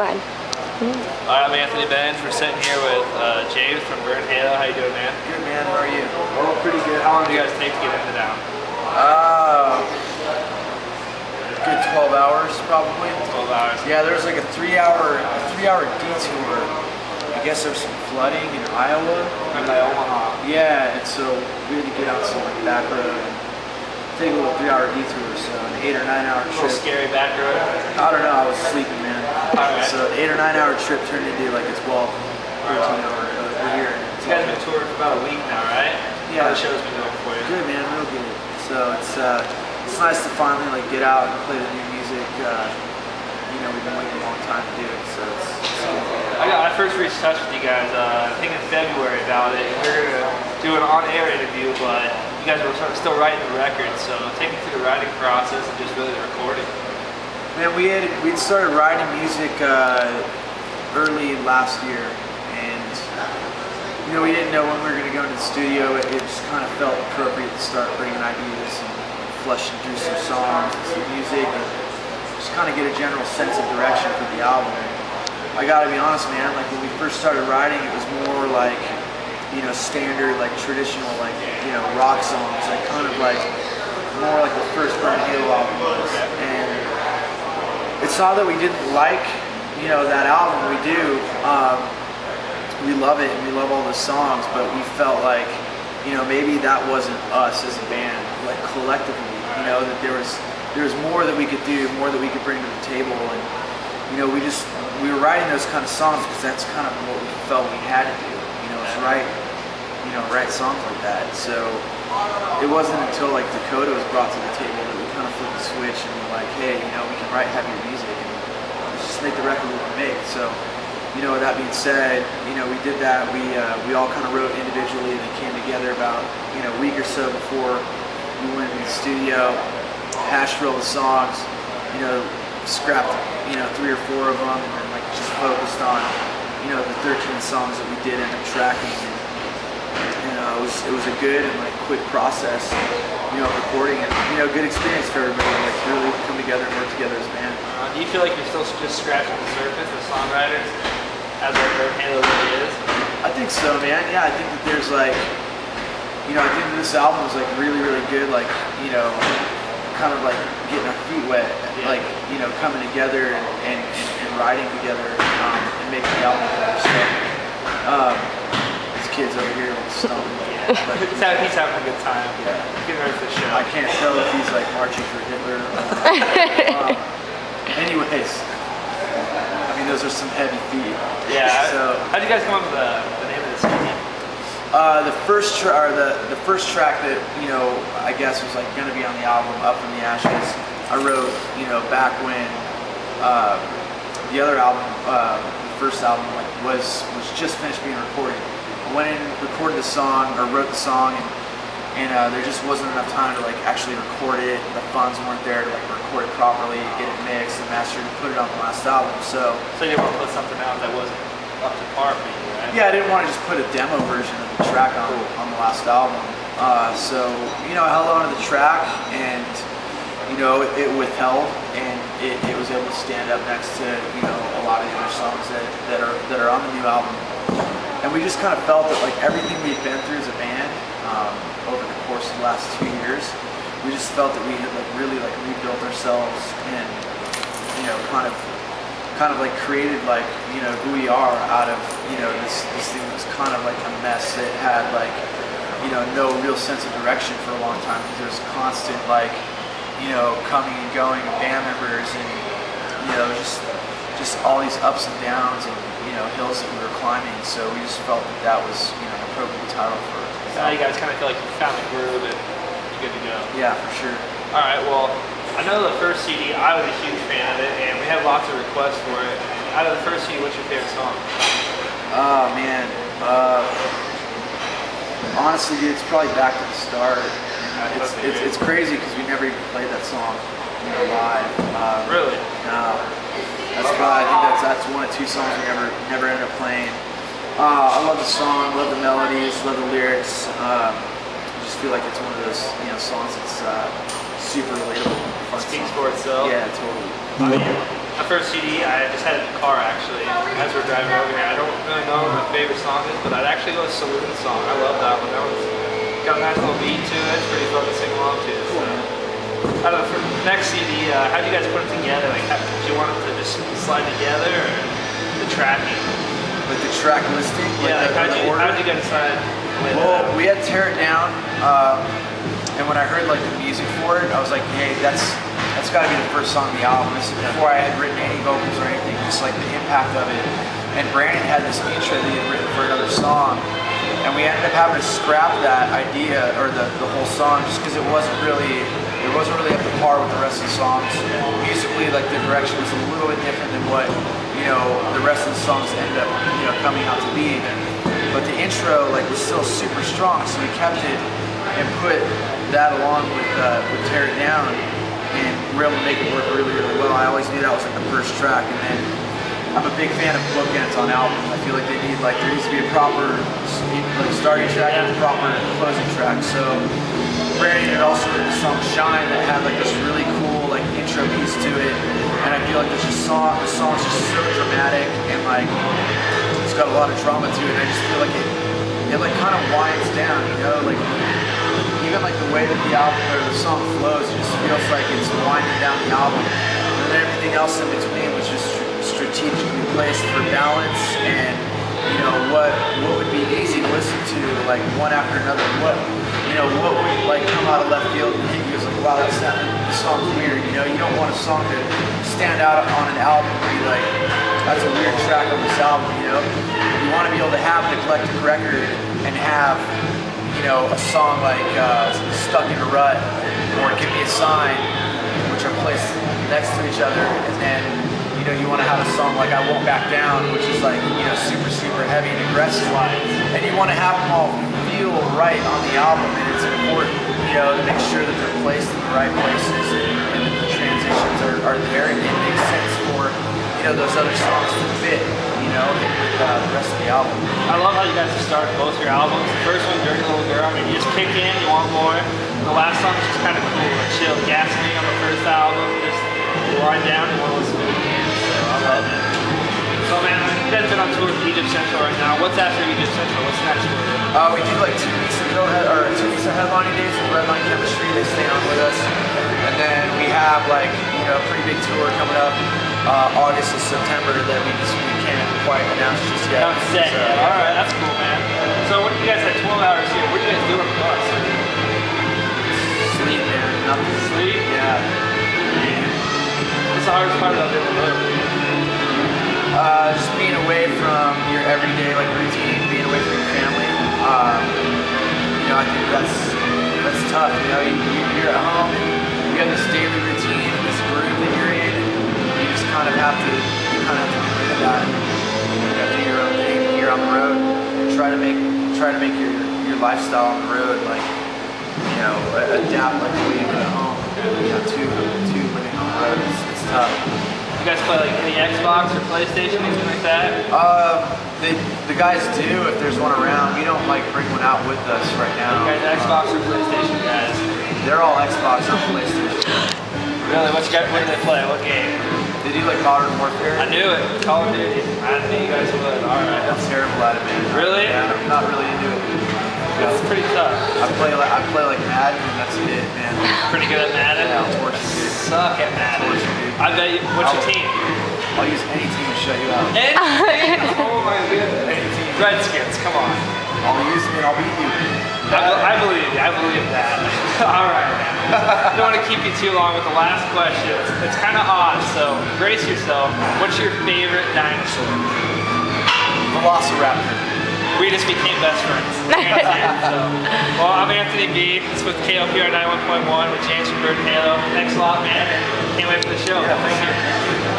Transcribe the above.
Go ahead. Hi, I'm Anthony Benz. We're sitting here with James from Burn Halo. How you doing, man? Good, man. How are you? Oh, pretty good. How long do you guys take to get into town? Good 12 hours, probably. 12 hours. Yeah, there's like a three-hour detour. I guess there's some flooding in Iowa. I'm by Omaha. Yeah, and so we had to get out some like back road and take a little 3-hour detour. So an 8 or 9 hour A trip. little scary back road. I don't know. I was sleeping, man. Alright. So an 8 or 9 hour trip turned into like a 12, 13 hour. We're here. You guys have been touring for about a week now, right? Yeah. How the show's been going for you? Good, man. Real good. So it's nice to finally like get out and play the new music. You know, we've been waiting a long time to do it, so it's good. I first reached touch with you guys, I think in February about it. We were going to do an on-air interview, but you guys were still writing the record, so take me through the writing process and just really the recording. Man, we'd started writing music early last year, and you know, we didn't know when we were going to go into the studio. It just kind of felt appropriate to start bringing ideas and fleshing through some songs and some music, and just kind of get a general sense of direction for the album. I gotta be honest, man, like when we first started writing, it was more like, you know, standard, like traditional, like, you know, rock songs, like kind of like, more like the first Burn Halo album was. And it's not that we didn't like, you know, that album, we do. We love it and we love all the songs, but we felt like, you know, maybe that wasn't us as a band, like collectively, you know, that there was more that we could do, more that we could bring to the table. And you know, we were writing those kind of songs because that's kind of what we felt we had to do, you know, is write songs like that. So it wasn't until like Dakota was brought to the table that we kind of flipped the switch and were like, hey, you know, we can write heavier music and let's just make the record we can make. So, you know, with that being said, you know, we did that. We all kind of wrote individually and they came together about, you know, a week or so before we went into the studio, hashed through all the songs, you know, scrapped, you know, 3 or 4 of them, and then like just focused on, you know, the 13 songs that we did end up tracking. And it was a good and like quick process, you know, of recording, and you know, good experience for everybody. Like really come together and work together as a band. Do you feel like you're still just scratching the surface as songwriters, as our Burn Halo really is? I think so, man. Yeah, I think that there's like, you know, I think that this album is like really, really good. Like, you know, kind of like getting our feet wet, like, you know, coming together and writing together and making the album better. So, these kids over here like stumbling. But he's having a good time. Yeah. Getting ready for the show. I can't tell if he's like marching for Hitler. Anyways, I mean, those are some heavy feet. Yeah. So, how'd you guys come up with the name of this CD? The first track that, you know, I guess was like going to be on the album, Up from the Ashes, I wrote, you know, back when the other album, the first album, like was just finished being recorded. I went in, recorded the song, or wrote the song, and there just wasn't enough time to like actually record it. The funds weren't there to like record it properly, get it mixed and mastered, and put it on the last album. So you didn't want to put something out that wasn't up to par for you, right? Yeah, I didn't want to just put a demo version of the track on the last album. So, you know, I held on to the track and, you know, it withheld and it was able to stand up next to, you know, a lot of the other songs that are on the new album. And we just kind of felt that like everything we've been through as a band over the course of the last 2 years, we just felt that we had like really like rebuilt ourselves and, you know, kind of like created like, you know, who we are out of, you know, this thing that was kind of like a mess that had like, you know, no real sense of direction for a long time because there was constant like, you know, coming and going of band members and, you know, just all these ups and downs and, you know, hills that we were climbing. So we just felt that was, you know, an appropriate title for it. So now you guys kind of feel like you found the groove and you're good to go. Yeah, for sure. All right, well, I know the first CD, I was a huge fan of it, and we had lots of requests for it. Out of the first CD, what's your favorite song? Oh, man. Honestly, dude, it's probably Back to the Start. It's crazy because we never even played that song, you know, live. Really? No. That's probably, I think that's one of 2 songs we never ended up playing. I love the song, love the melodies, love the lyrics. I just feel like it's one of those, you know, songs that's super relatable. Speaks for itself. Yeah, totally. my first CD, I just had it in the car actually as we're driving over here. I don't really know what my favorite song is, but I'd actually go with Saloon Song. I love that one. That one's got a nice little beat to it. It's pretty fun to sing along to. So, I don't know, for the next CD, how do you guys put it together? Like, do you want it to just slide together, or the tracking? Like the track listing? Yeah, like how'd you guys decide? Well, we had to tear it down, and when I heard like the music for it, I was like, hey, that's got to be the first song on the album. This is before I had written any vocals or anything, just like the impact of it. And Brandon had this intro that he had written for another song, and we ended up having to scrap that idea, or the whole song, just because it wasn't really up to par with the rest of the songs. Musically, like the direction was a little bit different than what the rest of the songs ended up coming out to be. But the intro like was still super strong, so we kept it and put that along with Tear It Down, and we were able to make it work really, really well. I always knew that was like the first track, and then I'm a big fan of bookends on albums. I feel like there needs to be a proper starting track and a proper closing track. So Brandon had also written the song Shine that had like this really cool like intro piece to it, and I feel like the song's just so dramatic, and like it's got a lot of drama to it, and I just feel like it like kind of winds down, like even like the way that the album or the song flows, it just feels like it's winding down the album, and then everything else in between was just strategically placed for balance, and what would be easy to listen to like one after another, what would like come out of left field and hit you as like, wow, this song's weird. You don't want a song to stand out on an album and be like, that's a weird track on this album. You want to be able to have an eclectic record and have a song like Stuck in a Rut or Give Me a Sign, which are placed next to each other, and then you want to have a song like I Won't Back Down, which is like super, super heavy and aggressive, and you want to have them all feel right on the album, and it's important to make sure that they're placed in the right places, and that the transitions are there, and it makes sense for those other songs to fit with the rest of the album. I love how you guys start both your albums. The first one, Dirty Little Girl, I mean, you just kick in, you want more. The last song is just kind of cool, like chill, gasoline on the first album, just wind down and want to listen to it again. So I love it. So man, you guys have been on tour with Egypt Central right now. What's after Egypt Central? What's next for you? We do like 2 weeks of headlining days with Redline Chemistry. They stay on with us, and then we have like a pretty big tour coming up August to September that we can't quite announce just yet. Not set yet. All right, that's cool, man. So what do you guys have 12 hours here? What do you guys do on the bus? Sleep, man. Nothing. Sleep? Yeah. What's the hardest part about being alone? Just being away from your everyday like routine, being away from your family. I think that's tough. You're at home, you have this daily routine, this groove that you're in, and you just kind of have to get rid of that. You got to do your own thing when you're on the road. Try to make your lifestyle on the road like adapt like the way you do at home. To living on the road, it's tough. You guys play like any Xbox or PlayStation, anything like that? The guys do if there's one around. We don't like bring one out with us right now. You guys Xbox or PlayStation guys? They're all Xbox or PlayStation. Really? What do they play? What game? They do like Modern Warfare. I knew it. Call of Duty. I knew you guys would. All right. I'm terrible at it, man. Really? Yeah, I'm not really into it. It's pretty tough. I play like Madden, and that's it, man. Pretty good at Madden? Yeah, I'll torch you, dude. Suck at Madden. I bet you. What's your team? I'll use any team to shut you out. Any team? Oh my goodness. Any team. Redskins, come on. I'll use them and I'll beat you. I believe you. I believe that. All right, man. I don't want to keep you too long with the last question. It's kind of odd, so brace yourself. What's your favorite dinosaur? Velociraptor. We just became best friends. Well, I'm Anthony B. It's with KLPR 91.1 with James from Bird Halo. Thanks a lot, man. Can't wait for the show. Yeah, thank you.